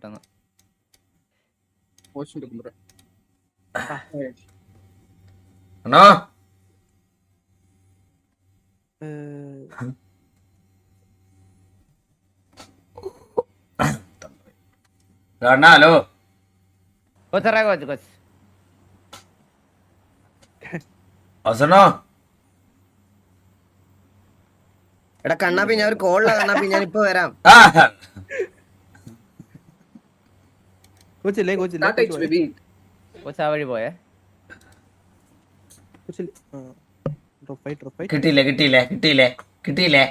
പെട്ടെന്ന്. അണ്ണാ അണ്ണാ ഹലോ കൊച്ചറ കൊച്ച് കൊച്ച് അസനോ എടാ കണ്ണാപ്പി ഞാൻ ഒരു കോളിലാ കണ്ണാപ്പി, ഞാൻ ഇപ്പൊ വരാം. കൊച്ച് ആ വഴി പോയേ. കിട്ടിയില്ലേ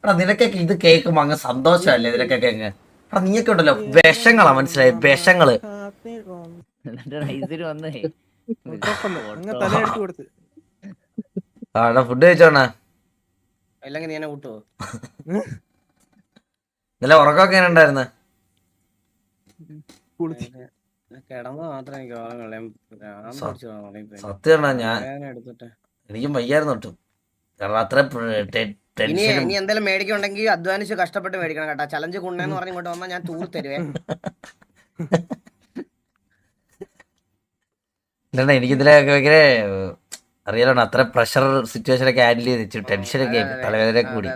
എടാ നിനക്കൊക്കെ ഇത് കേൾക്കുമ്പോ അങ്ങ് സന്തോഷമല്ലേ നിനക്കൊക്കെ അങ്ങ്. എടാ നീയൊക്കെ ഉണ്ടല്ലോ വിഷങ്ങളാ, മനസ്സിലായി? വിഷങ്ങള്. ഇതിന് വന്നേ ആടാ ഫുഡ് കഴിച്ചോണ അല്ലെങ്കിൽ നീ എന്നെ കൂട്ടുവോ? ഇന്നലെ ഉറക്കമൊക്കെ എങ്ങനെ ഉണ്ടായിരുന്നു? കിടന്ന് മാത്രമേ എനിക്ക് സത്യം ഞാൻ എനിക്കും വയ്യായിരുന്നു ഒട്ടും. കാരണം അത്ര ഇനി എന്തെങ്കിലും മേടിക്കുണ്ടെങ്കിൽ അധ്വാനിച്ച് കഷ്ടപ്പെട്ട് മേടിക്കണം കേട്ടാ. ചലഞ്ച് കൊണ്ടെന്ന് പറഞ്ഞ് ഇങ്ങോട്ട് വന്നാൽ ഞാൻ തൂർ തരുവേ. എനിക്കിതിലൊക്കെ ഭയങ്കര അറിയാലോ, അത്ര പ്രഷർ സിറ്റുവേഷൻ ഒക്കെ ഹാൻഡിൽ ചെയ്ത് ടെൻഷനൊക്കെ തലവേദനയൊക്കെ കൂടി.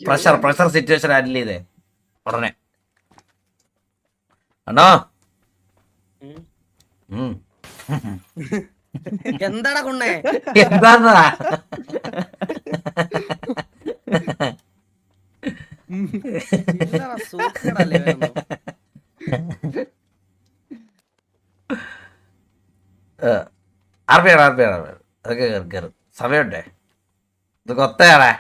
പ്രഷർ സിറ്റുവേഷൻ ഹാൻഡിൽ ചെയ്തേ ഉടനെ. അണ്ണോ എന്താടാ കൊണ്ണേ? എന്താ സൂക്കടല്ലേ ആർപ്പിയാണ് അതൊക്കെ കയറും സമയമുണ്ടേ. ഇതൊക്കെ ഒത്തയാണേ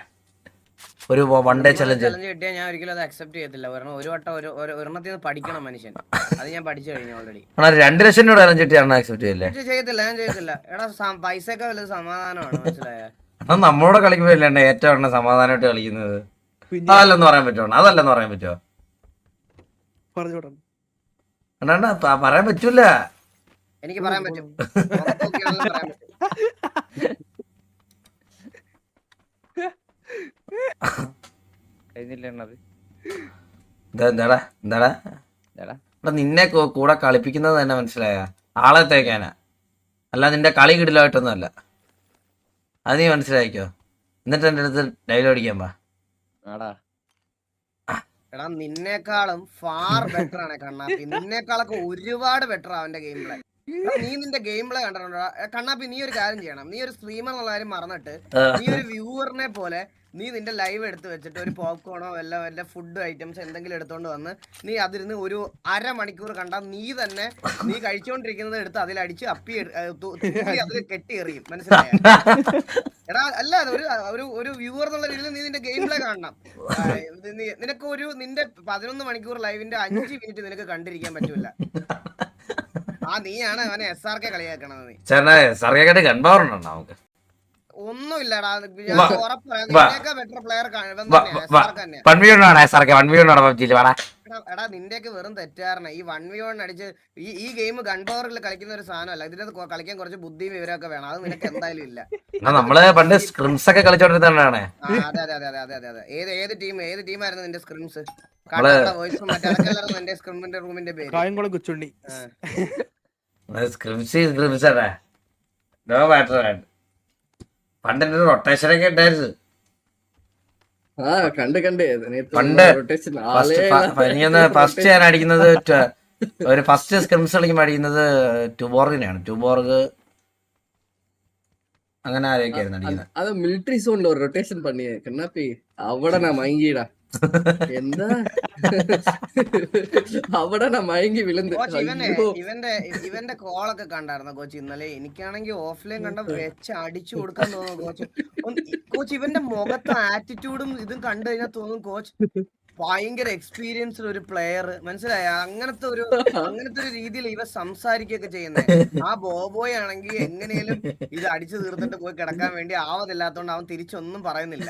ഒരു വൺ ഡേ ചലഞ്ച് കിട്ടിയാൽ ഞാൻ ഒരിക്കലും അത് അക്സെപ്റ്റ് ചെയ്യത്തില്ല. ഒരു വട്ടം ഒരെണ്ണത്തിൽ പഠിക്കണം മനുഷ്യൻ. അത് ഞാൻ പഠിച്ചു കഴിഞ്ഞു ഓൾറെഡി. 2 ലക്ഷം രൂപ ചലഞ്ച് കിട്ടിയാണ് അക്സെപ്റ്റ് ചെയ്യില്ലേ? ചെയ്യത്തില്ല, ഞാൻ ചെയ്യത്തില്ല. എടാ പൈസയൊക്കെ വലുത് സമാധാനമാണ്, മനസ്സിലായ? അപ്പൊ നമ്മളോട് കളിക്കുമ്പോഴല്ലേ ഏറ്റവും സമാധാനമായിട്ട് കളിക്കുന്നത്. അതല്ലെന്ന് പറയാൻ പറ്റുമോ? അതല്ലെന്ന് പറയാൻ പറ്റുമോ? അണ്ണാ പറയാൻ പറ്റൂല. എനിക്ക് പറയാൻ പറ്റും. എന്താടാ നിന്നെ കൂടെ കളിപ്പിക്കുന്നത് തന്നെ മനസ്സിലായ ആളെ തേക്കാനാ, അല്ല നിന്റെ കളി കിടിലായിട്ടൊന്നും അല്ല. അത് നീ മനസ്സിലാക്കിയോ? എന്നിട്ട് എന്റെ അടുത്ത് ഡയലോഗ് അടിക്കാൻ പാ. എടാ നിന്നേക്കാളും ഫാർ ബെറ്റർ ആണ് കണ്ണാപ്പി. നിന്നേക്കാളൊക്കെ ഒരുപാട് ബെറ്റർ അവന്റെ ഗെയിം പ്ലേ. നീ നിന്റെ ഗെയിം പ്ലേ കണ്ടിട്ടുണ്ടോ കണ്ണാപ്പി? നീ ഒരു കാര്യം ചെയ്യണം. നീ ഒരു സ്ട്രീമർ എന്നുള്ള കാര്യം മറന്നിട്ട് നീ ഒരു വ്യൂവറിനെ പോലെ നീ നിന്റെ ലൈവ് എടുത്ത് വെച്ചിട്ട് ഒരു പോപ്കോണോ വല്ല ഫുഡ് ഐറ്റംസ് എന്തെങ്കിലും എടുത്തോണ്ട് വന്ന് നീ അതിരുന്ന് ഒരു അരമണിക്കൂർ കണ്ടാൽ നീ തന്നെ നീ കഴിച്ചോണ്ടിരിക്കുന്നത് എടുത്ത് അതിലടിച്ച് അപ്പി അതിൽ കെട്ടി എറിയും, മനസ്സിലായ? എടാ അല്ല ഒരു വ്യൂവർ എന്നുള്ള രീതിയിൽ നീ നിന്റെ ഗെയിം പ്ലേ കാണണം. നിനക്ക് നിന്റെ 11 മണിക്കൂർ ലൈവിന്റെ 5 മിനിറ്റ് നിനക്ക് കണ്ടിരിക്കാൻ പറ്റൂല. നീയാണ് അവനെ SRK കളിയാക്കണത്. നീ നമുക്ക് ഒന്നുമില്ലടാ, ബെറ്റർ പ്ലെയർ എടാ. നിന്റെയൊക്കെ വെറും തെറ്റാറിന. ഈ 1v1 അടിച്ച് ഈ ഗെയിം ഗൺ പവറിൽ കളിക്കുന്ന ഒരു സാധനമല്ല. ഇതിനകത്ത് കളിക്കാൻ കുറച്ച് ബുദ്ധിയും വിവരമൊക്കെ വേണം. അത് നിനക്ക് എന്തായാലും ഇല്ല. നമ്മള് പണ്ട് സ്ക്രിംസ് ഒക്കെ കളിച്ചോണ്ടിരുന്നതാണ്. അതെ. ഏത് ടീമായിരുന്നു നിന്റെ സ്ക്രിംസ്? വോയിസ് നിന്റെ സ്ക്രിമിന്റെ റൂമിന്റെ പേര് പണ്ട് റൊട്ടേഷനൊക്കെ ഉണ്ടായിരുന്നു. പണ്ട് ഫസ്റ്റ് ഞാൻ അടിക്കുന്നത് ഒരു ഫസ്റ്റ് സ്ക്രിംസ് കളിക്കുമ്പോ അടിക്കുന്നത് ടുബോർഗിനെയാണ്. ടുബോർഗ് അങ്ങനെ ആരെയൊക്കെ ആയിരുന്നു അടിക്കുന്നത്. അത് മിലിറ്ററി സോണിൽ ഒരു റൊട്ടേഷൻ പണിയേ കണ്ണാപ്പി. അവിടെ ഞാൻ മയങ്ങിടാ. എന്താ അവിടെ ഞാൻ മയങ്ങി വിളുന്ന്. ഇവന്റെ കോളൊക്കെ കണ്ടായിരുന്നു കോച്ച് ഇന്നലെ. എനിക്കാണെങ്കിൽ ഓഫ്ലൈൻ കണ്ട വെച്ച് അടിച്ചു കൊടുക്കാൻ തോന്നുന്നു കോച്ച്. ഇവന്റെ മുഖത്തെ ആറ്റിറ്റ്യൂഡും ഇതും കണ്ടു കഴിഞ്ഞാൽ തോന്നും കോച്ച് ഭയങ്കര എക്സ്പീരിയൻസ്ഡ് ഒരു പ്ലെയർ, മനസ്സിലായ? അങ്ങനത്തെ ഒരു രീതിയിൽ ഇവ സംസാരിക്കുകയൊക്കെ ചെയ്യുന്നത്. ആ ബോബോയ് ആണെങ്കിൽ എങ്ങനെയും ഇത് അടിച്ചു തീർത്തിട്ട് പോയി കിടക്കാൻ വേണ്ടി ആവതില്ലാത്തോണ്ട് അവൻ തിരിച്ചൊന്നും പറയുന്നില്ല.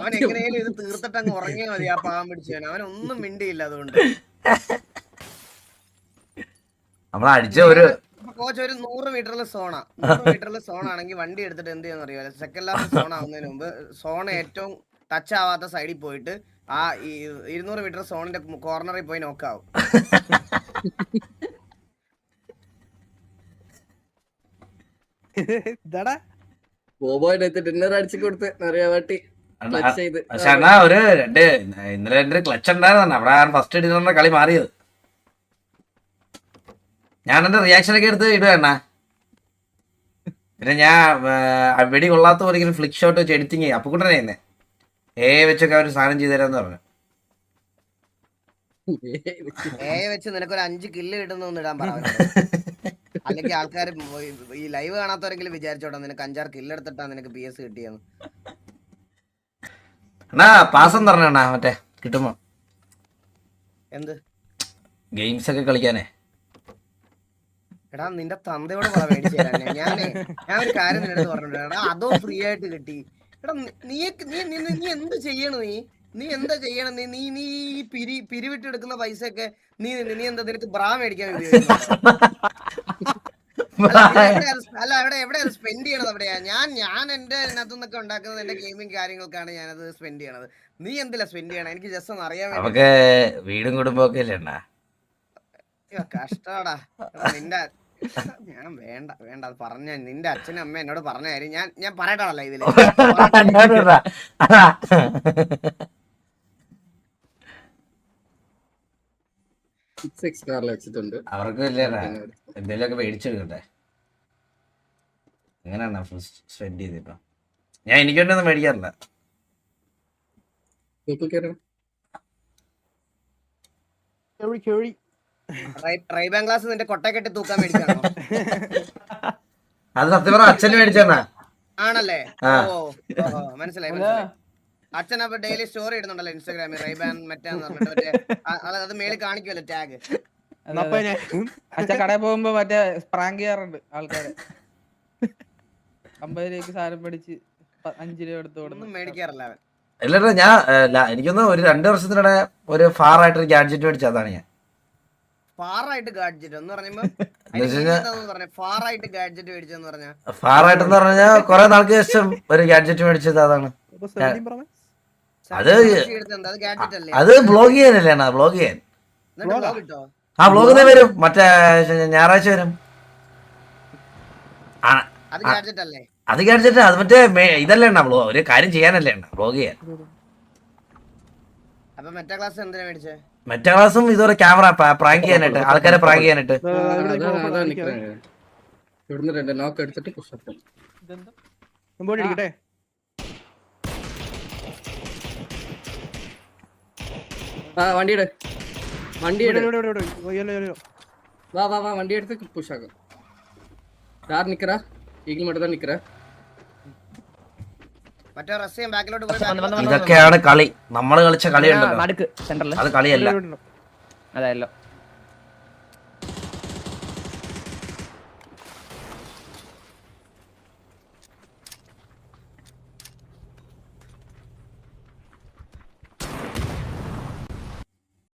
അവൻ എങ്ങനെയും ഇത് തീർത്തിട്ട് അങ്ങ് ഉറങ്ങിയാൽ മതി. ആ പാവം പിടിച്ചവൻ അവനൊന്നും മിണ്ടിയില്ല. അതുകൊണ്ട് കോച്ച് ഒരു 100 മീറ്ററിൽ സോണാ. 100 മീറ്ററിൽ സോൺ ആണെങ്കിൽ വണ്ടി എടുത്തിട്ട് എന്ത് ചെയ്യാന്ന് അറിയാലോ? സെക്കൻഡ് ലാസ്റ്റ് സോൺ ആവുന്നതിന് മുമ്പ് സോൺ ഏറ്റവും ടച്ച് ആവാത്ത സൈഡിൽ പോയിട്ട് ആ 200 മീറ്റർ സോണിന്റെ കോർണറിൽ പോയി നോക്കാവും. ഇതാടാ ബോബോയുടെ ഡിന്നർ അടിച്ചു കൊടുത്ത് നിറയെ വാട്ടി clutch ചെയ്ത്. പക്ഷെ അണ്ണാ ഒരു ഇന്നലെ 2 ക്ലച്ച് ഉണ്ടായിരുന്നു. അവിടെ ഫസ്റ്റ് ഡിന്നറിന്റെ കളി മാറിയത്. ഞാൻ എന്റെ റിയാക്ഷൻ ഒക്കെ എടുത്ത് ഇടുക അണ്ണാ. പിന്നെ ഞാൻ വെടി കൊള്ളാത്ത പോലെ ഫ്ലിക് ഷോട്ട് വെച്ച് എഡിറ്റിങ് അപ്പുക്കുട്ടനെ വെച്ചൊക്കെ അവർ സാധനം ചെയ്തു തരാന്ന് പറഞ്ഞു. വെച്ച് നിനക്കൊരു 5 കില്ല് കിട്ടുന്ന ഇടാൻ പറഞ്ഞു. അല്ലെങ്കിൽ ആൾക്കാർ ഈ ലൈവ് കാണാത്തവരെങ്കിലും വിചാരിച്ചോട്ടെ നിനക്ക് 5-6 കില്ല് എടുത്തിട്ടാ നിനക്ക് PS കിട്ടിയെന്ന്. അണ്ണാ പാസം തരണ മറ്റേ കിട്ടുമ്പോ എന്ത് ഗെയിംസ് ഒക്കെ കളിക്കാനേ. എടാ നിന്റെ തന്തയോട് പറ മേടിച്ചു തരാൻ. ഞാൻ ഒരു കാര്യം നിന്നെടുത്ത് പറഞ്ഞിട്ടുണ്ട്. എടാ അതോ ഫ്രീ ആയിട്ട് കിട്ടി. എടാ നീ എന്ത് ചെയ്യണം? നീ എന്താ ചെയ്യണം? നീ ഈ പിരിവിട്ടെടുക്കുന്ന പൈസ ഒക്കെ നീ എന്താ നിനക്ക് ബ്രാ മേടിക്കാൻ അല്ല എവിടെയാണ് സ്പെൻഡ് ചെയ്യണത്? എവിടെയാ? ഞാൻ എന്റെ ഇതിനകത്തുനിന്നൊക്കെ ഉണ്ടാക്കുന്നത് എന്റെ ഗെയിമിങ് കാര്യങ്ങൾക്കാണ് ഞാനത് സ്പെൻഡ് ചെയ്യണത്. നീ എന്തിലാ സ്പെൻഡ് ചെയ്യണം? എനിക്ക് ജസ്റ്റ് ഒന്ന് അറിയാൻ വേണ്ടി. നമുക്ക് വീടും കുടുംബമൊക്കെ അല്ലേ അണ്ണാ. കഷ്ടാടാ നിന്റെ. ഞാൻ വേണ്ട അത് പറഞ്ഞ നിന്റെ അച്ഛനും അമ്മ എന്നോട് പറഞ്ഞ കാര്യം ഞാൻ പറയട്ടാണല്ലോ ഇതില്. വെച്ചിട്ടുണ്ട്. അവർക്ക് വലിയ എന്തെങ്കിലുമൊക്കെ മേടിച്ചെടുക്കട്ടെ. എങ്ങനെയാണ് സ്പെൻഡ് ചെയ്തിപ്പോ? ഞാൻ എനിക്ക് വേണ്ടി മേടിക്കാറില്ല. റൈബാൻ ക്ലാസ് നിന്റെ കൊട്ടക്കെട്ടി തൂക്കാൻ മേടിച്ചാണോ? അത് സത്യം പറഞ്ഞ അച്ഛന് മേടിച്ചാ ആണല്ലേ? ഓ മനസ്സിലായി. അച്ഛൻ അപ്പൊ ഡെയിലി സ്റ്റോറി ഇടുന്നുണ്ടല്ലോ ഇൻസ്റ്റാഗ്രാമിൽ റൈബാൻ മറ്റേന്ന് പറഞ്ഞിട്ട്. അത് മേളിൽ കാണിക്കുമല്ലോ ടാഗ്. അച്ഛൻ കടയിൽ പോകുമ്പോ മറ്റേ പ്രാങ്ക് ചെയ്യാറുണ്ട് ആൾക്കാരെ. 50 രൂപയ്ക്ക് സാധനം മേടിച്ച് 5 രൂപ എടുത്ത് ഒന്നും മേടിക്കാറില്ല അവൻ. ഇല്ലടാ ഞാൻ എനിക്കൊന്ന് ഒരു 2 വർഷത്തിനിടെ ഒരു ഫാർ ആയിട്ടൊരു ഗാഡ്ജറ്റ് മേടിച്ച അതാണ് ഞാൻ. ഫാറായിട്ട് ഗാഡ്ജറ്റ് എന്ന് പറയുമ്പോ ഫാറായിട്ട് ഗാഡ്ജറ്റ് മേടിച്ചെന്ന് പറഞ്ഞാ ഫാർ ആയിട്ടെന്ന് പറഞ്ഞാൽ കുറെ നാൾക്ക് ശേഷം ഒരു ഗാഡ്ജറ്റ് മേടിച്ചത് അതാണ്. അത് ബ്ലോഗ് ചെയ്യാനല്ലേ അണ്ണാ? ബ്ലോഗ് ചെയ്യാൻ. ആ ബ്ലോഗ് വരും മറ്റേ ഞായറാഴ്ച വരും. അത് ഗാഡ്ജറ്റ് അത് മറ്റേ ഇതല്ലേ അണ്ണാ ബ്ലോഗ് ഒരു കാര്യം ചെയ്യാനല്ലേ അണ്ണാ ബ്ലോഗ് ചെയ്യാൻ. മറ്റേ ക്ലാസ്സും ഇതുപോലെ ക്യാമറ പ്രാങ്ക് ചെയ്യാനായിട്ട് ആൾക്കാരെ പ്രാങ്ക് ചെയ്യാനായിട്ട്. വണ്ടിയുടെ വാ വണ്ടി എടുത്ത് പുഷാക്കാം. யார் நிக்கிறா? ஈகிள் மட்டும் தான் நிக்கிறா. മറ്റേ റഷ്യൻ ബാക്കിലോട്ട് പോയി. ഇതൊക്കെയാണ് കളി. നമ്മള് കളിച്ച കളിയുണ്ടല്ലോ നടുക്ക് സെന്ററിൽ അത് കളിയല്ല. അതായല്ലോ.